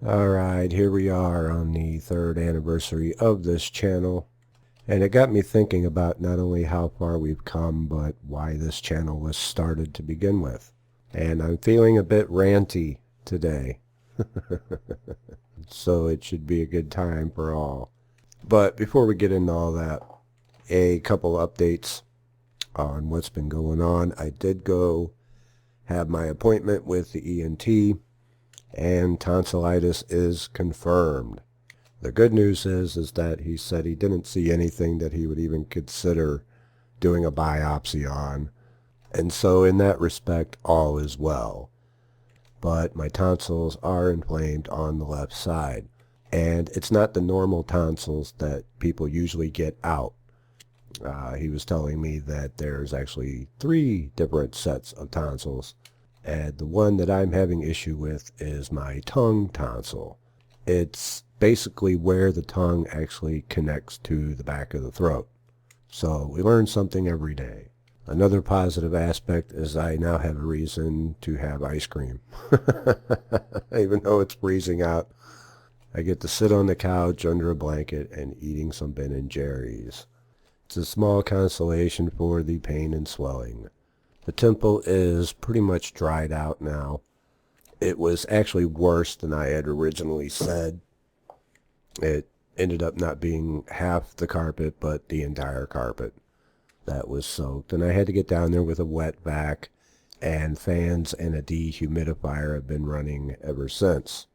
Alright, here we are on the third anniversary of this channel, and it got me thinking about not only how far we've come, but why this channel was started to begin with. And I'm feeling a bit ranty today, so it should be a good time for all. But before we get into all that, a couple updates on what's been going on. I did go have my appointment with the ENT, and tonsillitis is confirmed. The good news is that he said he didn't see anything that he would even consider doing a biopsy on. And so in that respect, all is well. But my tonsils are inflamed on the left side. And it's not the normal tonsils that people usually get out. He was telling me that there's actually 3 different sets of tonsils. And the one that I'm having issue with is my tongue tonsil. It's basically where the tongue actually connects to the back of the throat. So we learn something every day. Another positive aspect is I now have a reason to have ice cream. Even though it's freezing out, I get to sit on the couch under a blanket and eating some Ben & Jerry's. It's a small consolation for the pain and swelling. The temple is pretty much dried out now. It was actually worse than I had originally said. It ended up not being half the carpet, but the entire carpet that was soaked. And I had to get down there with a wet vac, and fans and a dehumidifier have been running ever since.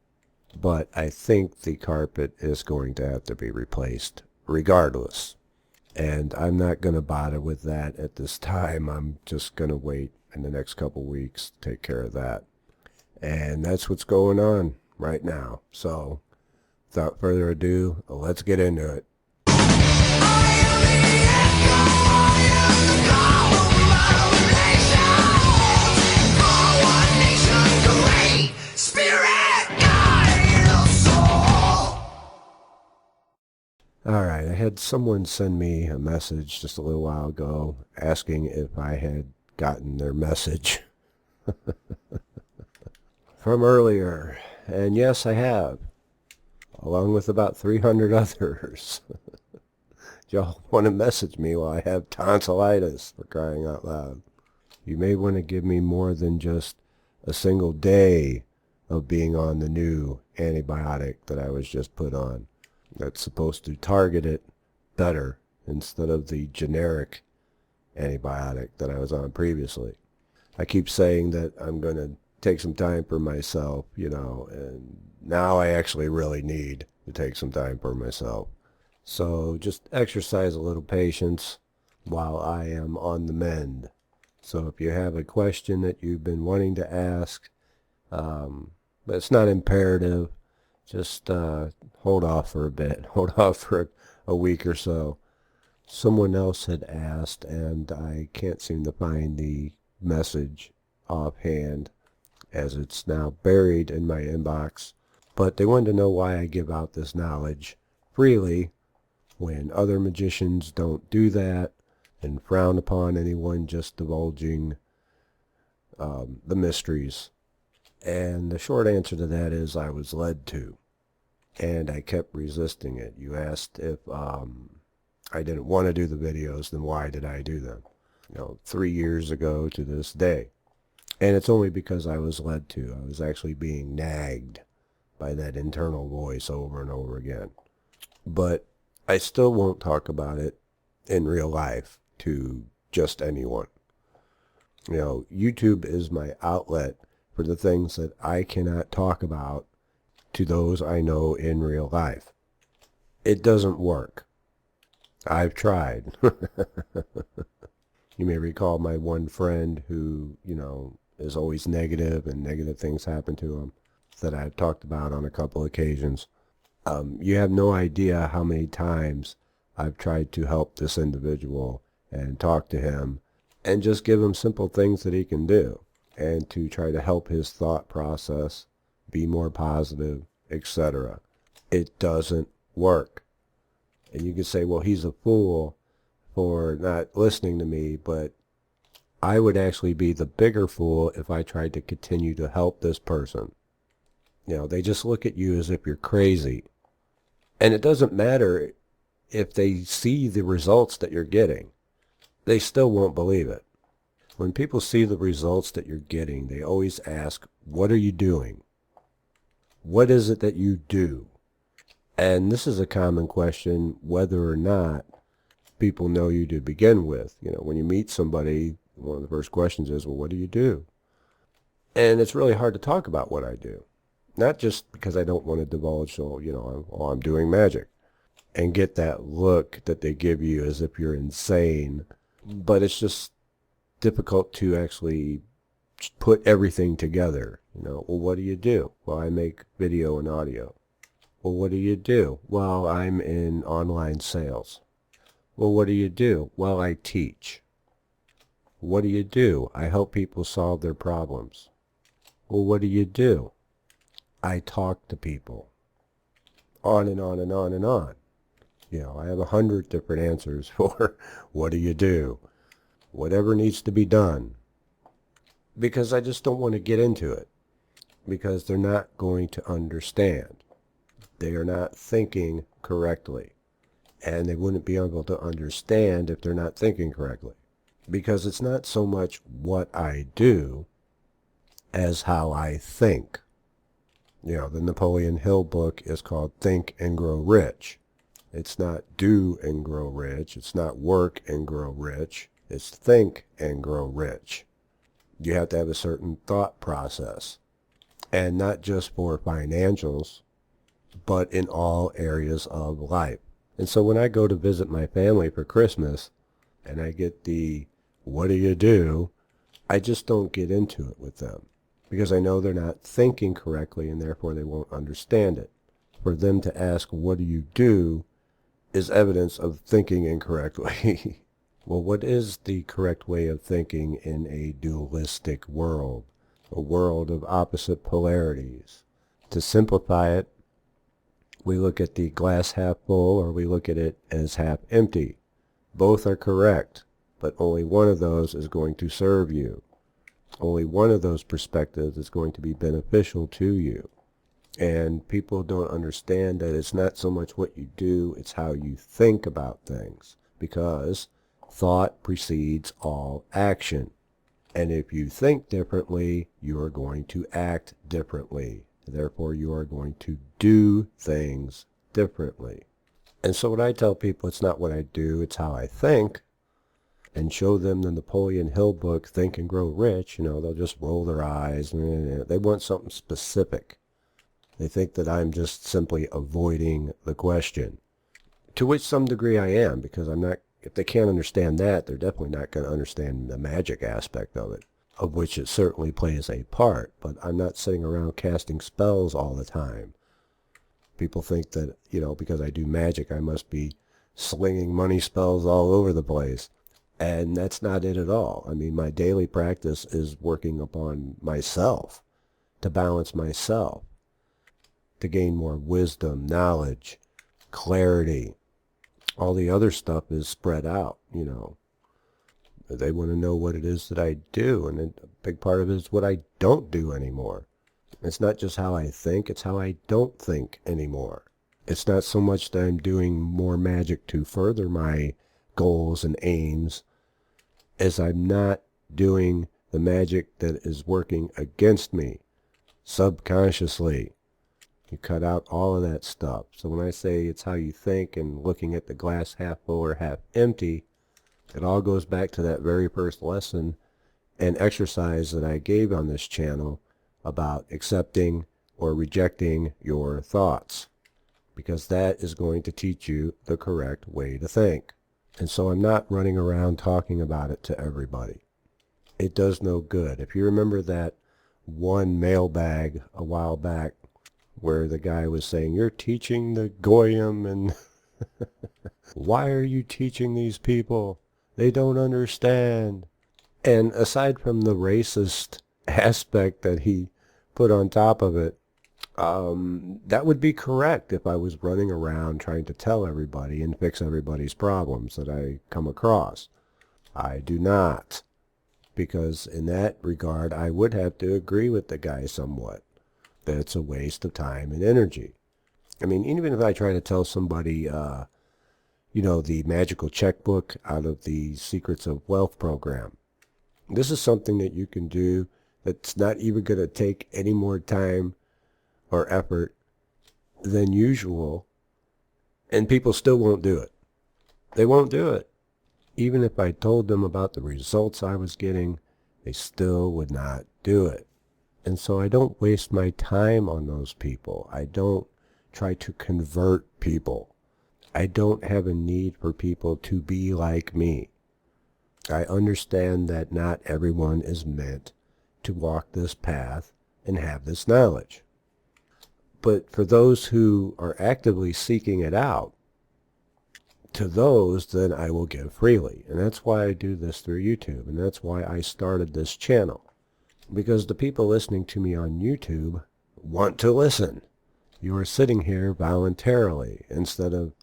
But I think the carpet is going to have to be replaced regardless. And I'm not going to bother with that at this time. I'm just going to wait in the next couple weeks to take care of that. And that's what's going on right now. So, without further ado, let's get into it. Alright, I had someone send me a message just a little while ago asking if I had gotten their message from earlier. And yes, I have, along with about 300 others. Y'all want to message me while I have tonsillitis, for crying out loud. You may want to give me more than just a single day of being on the new antibiotic that I was just put on. That's supposed to target it better instead of the generic antibiotic that I was on previously. I keep saying that I'm going to take some time for myself, and now I actually really need to take some time for myself. So just exercise a little patience while I am on the mend. So if you have a question that you've been wanting to ask, but it's not imperative, just hold off for a bit. Hold off for a week or so. Someone else had asked, and I can't seem to find the message offhand, as it's now buried in my inbox. But they wanted to know why I give out this knowledge freely when other magicians don't do that, and frown upon anyone just divulging the mysteries. And the short answer to that is I was led to, and I kept resisting it. You asked if I didn't want to do the videos, then why did I do them? 3 years ago to this day. And it's only because I was led to. I was actually being nagged by that internal voice over and over again. But I still won't talk about it in real life to just anyone. YouTube is my outlet for the things that I cannot talk about to those I know in real life. It doesn't work. I've tried. You may recall my one friend who, is always negative and negative things happen to him that I've talked about on a couple occasions. You have no idea how many times I've tried to help this individual and talk to him and just give him simple things that he can do, and to try to help his thought process be more positive, etc. It doesn't work. And you could say, well, he's a fool for not listening to me, but I would actually be the bigger fool if I tried to continue to help this person. They just look at you as if you're crazy. And it doesn't matter if they see the results that you're getting. They still won't believe it. When people see the results that you're getting, they always ask, what are you doing? What is it that you do? And this is a common question, whether or not people know you to begin with. When you meet somebody, one of the first questions is, well, what do you do? And it's really hard to talk about what I do. Not just because I don't want to divulge, I'm doing magic, and get that look that they give you as if you're insane. But it's just difficult to actually put everything together. Well, what do you do? Well, I make video and audio. Well, what do you do? Well, I'm in online sales. Well, what do you do? Well, I teach. What do you do? I help people solve their problems. Well, what do you do? I talk to people. On and on and on and on. I have 100 different answers for what do you do? Whatever needs to be done. Because I just don't want to get into it. Because they're not going to understand. They are not thinking correctly. And they wouldn't be able to understand if they're not thinking correctly. Because it's not so much what I do as how I think. The Napoleon Hill book is called Think and Grow Rich. It's not do and grow rich. It's not work and grow rich. It's think and grow rich. You have to have a certain thought process. And not just for financials, but in all areas of life. And so when I go to visit my family for Christmas, and I get the, what do you do? I just don't get into it with them. Because I know they're not thinking correctly, and therefore they won't understand it. For them to ask, what do you do, is evidence of thinking incorrectly. Well, what is the correct way of thinking in a dualistic world? A world of opposite polarities. To simplify it, we look at the glass half full, or we look at it as half empty. Both are correct, but only one of those is going to serve you. Only one of those perspectives is going to be beneficial to you. And people don't understand that it's not so much what you do, it's how you think about things. Because thought precedes all action. And if you think differently, you are going to act differently. Therefore, you are going to do things differently. And so what I tell people, it's not what I do, it's how I think. And show them the Napoleon Hill book, Think and Grow Rich, they'll just roll their eyes. They want something specific. They think that I'm just simply avoiding the question. To which some degree I am, because if they can't understand that, they're definitely not going to understand the magic aspect of it, of which it certainly plays a part. But I'm not sitting around casting spells all the time. People think that, because I do magic, I must be slinging money spells all over the place. And that's not it at all. I mean, my daily practice is working upon myself, to balance myself, to gain more wisdom, knowledge, clarity. All the other stuff is spread out, They want to know what it is that I do, and a big part of it is what I don't do anymore. It's not just how I think, it's how I don't think anymore. It's not so much that I'm doing more magic to further my goals and aims, as I'm not doing the magic that is working against me subconsciously. You cut out all of that stuff. So when I say it's how you think and looking at the glass half full or half empty, it all goes back to that very first lesson and exercise that I gave on this channel about accepting or rejecting your thoughts, because that is going to teach you the correct way to think. And so I'm not running around talking about it to everybody. It does no good. If you remember that one mailbag a while back where the guy was saying, you're teaching the Goyim, and why are you teaching these people? They don't understand. And aside from the racist aspect that he put on top of it, that would be correct if I was running around trying to tell everybody and fix everybody's problems that I come across. I do not, because in that regard I would have to agree with the guy somewhat. that it's a waste of time and energy. I mean, even if I try to tell somebody, the magical checkbook out of the Secrets of Wealth program, this is something that you can do that's not even going to take any more time or effort than usual, and people still won't do it. They won't do it. Even if I told them about the results I was getting, they still would not do it. And so I don't waste my time on those people. I don't try to convert people. I don't have a need for people to be like me. I understand that not everyone is meant to walk this path and have this knowledge. But for those who are actively seeking it out, to those, then I will give freely. And that's why I do this through YouTube. And that's why I started this channel. Because the people listening to me on YouTube want to listen. You are sitting here voluntarily instead of,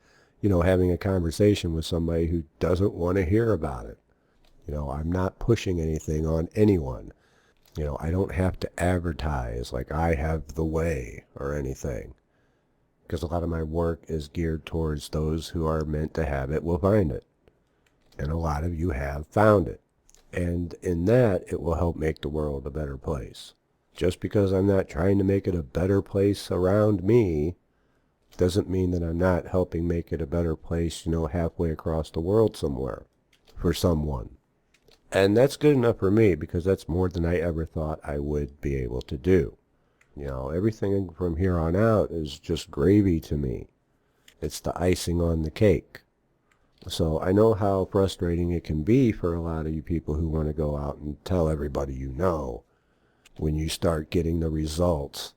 having a conversation with somebody who doesn't want to hear about it. I'm not pushing anything on anyone. I don't have to advertise like I have the way or anything. Because a lot of my work is geared towards those who are meant to have it will find it. And a lot of you have found it. And in that, it will help make the world a better place. Just because I'm not trying to make it a better place around me doesn't mean that I'm not helping make it a better place, halfway across the world somewhere for someone. And that's good enough for me because that's more than I ever thought I would be able to do. Everything from here on out is just gravy to me. It's the icing on the cake. So I know how frustrating it can be for a lot of you people who want to go out and tell everybody when you start getting the results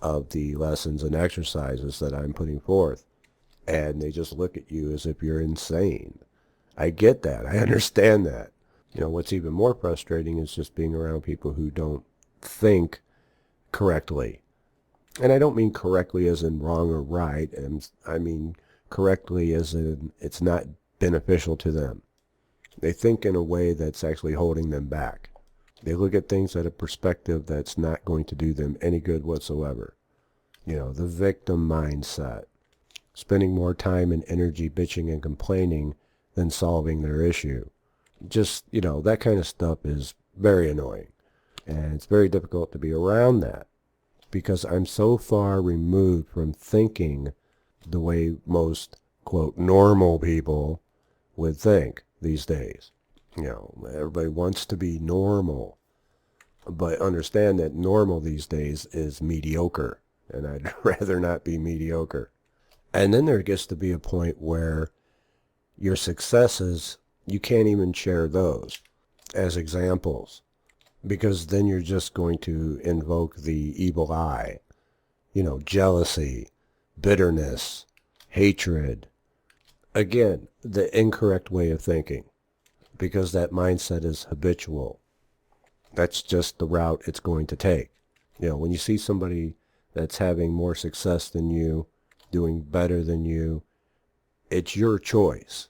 of the lessons and exercises that I'm putting forth. And they just look at you as if you're insane. I get that. I understand that. What's even more frustrating is just being around people who don't think correctly. And I don't mean correctly as in wrong or right, and I mean correctly as in it's not beneficial to them. They think in a way that's actually holding them back. They look at things at a perspective that's not going to do them any good whatsoever. The victim mindset. Spending more time and energy bitching and complaining than solving their issue. Just, that kind of stuff is very annoying. And it's very difficult to be around that because I'm so far removed from thinking the way most, quote, normal people would think these days. Everybody wants to be normal, but understand that normal these days is mediocre, and I'd rather not be mediocre. And then there gets to be a point where your successes, you can't even share those as examples, because then you're just going to invoke the evil eye, jealousy, bitterness, hatred. Again, the incorrect way of thinking, because that mindset is habitual. That's just the route it's going to take. When you see somebody that's having more success than you, doing better than you, it's your choice.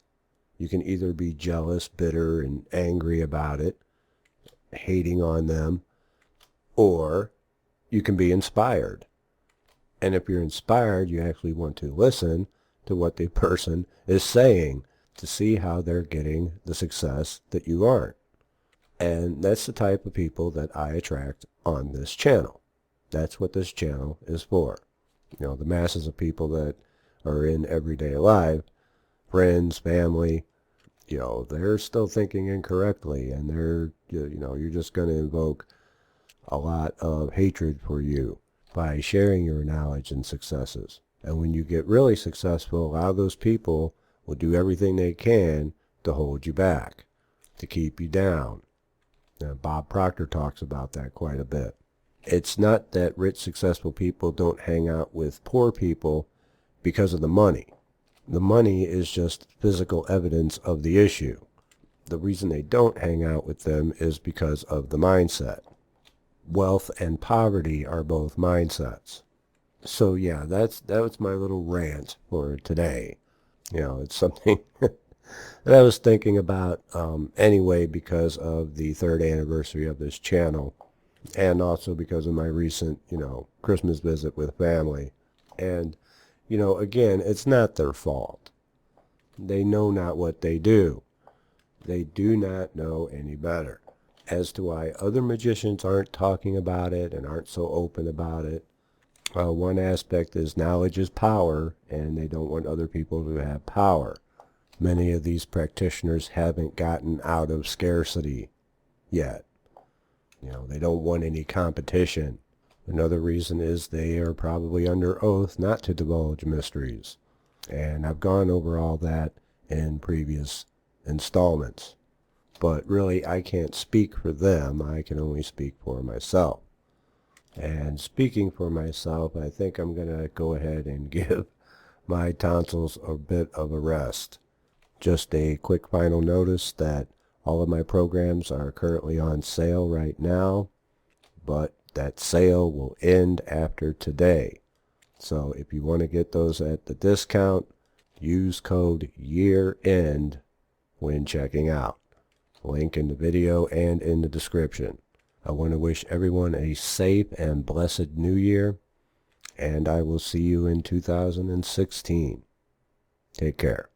You can either be jealous, bitter, and angry about it, hating on them, or you can be inspired. And if you're inspired, you actually want to listen to what the person is saying to see how they're getting the success that you aren't. And that's the type of people that I attract on this channel. That's what this channel is for. The masses of people that are in everyday life, friends, family, they're still thinking incorrectly, and you're just going to invoke a lot of hatred for you by sharing your knowledge and successes. And when you get really successful, a lot of those people will do everything they can to hold you back, to keep you down. Now, Bob Proctor talks about that quite a bit. It's not that rich, successful people don't hang out with poor people because of the money. The money is just physical evidence of the issue. The reason they don't hang out with them is because of the mindset. Wealth and poverty are both mindsets. So yeah, that was my little rant for today. It's something that I was thinking about anyway because of the 3rd anniversary of this channel. and also because of my recent, Christmas visit with family. And, again, it's not their fault. They know not what they do. They do not know any better. As to why other magicians aren't talking about it and aren't so open about it, one aspect is knowledge is power, and they don't want other people to have power. Many of these practitioners haven't gotten out of scarcity yet. They don't want any competition. Another reason is they are probably under oath not to divulge mysteries. And I've gone over all that in previous installments. But really, I can't speak for them. I can only speak for myself. And speaking for myself, I think I'm going to go ahead and give my tonsils a bit of a rest. Just a quick final notice that all of my programs are currently on sale right now, but that sale will end after today. So if you want to get those at the discount, use code YEAREND when checking out. Link in the video and in the description. I want to wish everyone a safe and blessed New Year, and I will see you in 2016. Take care.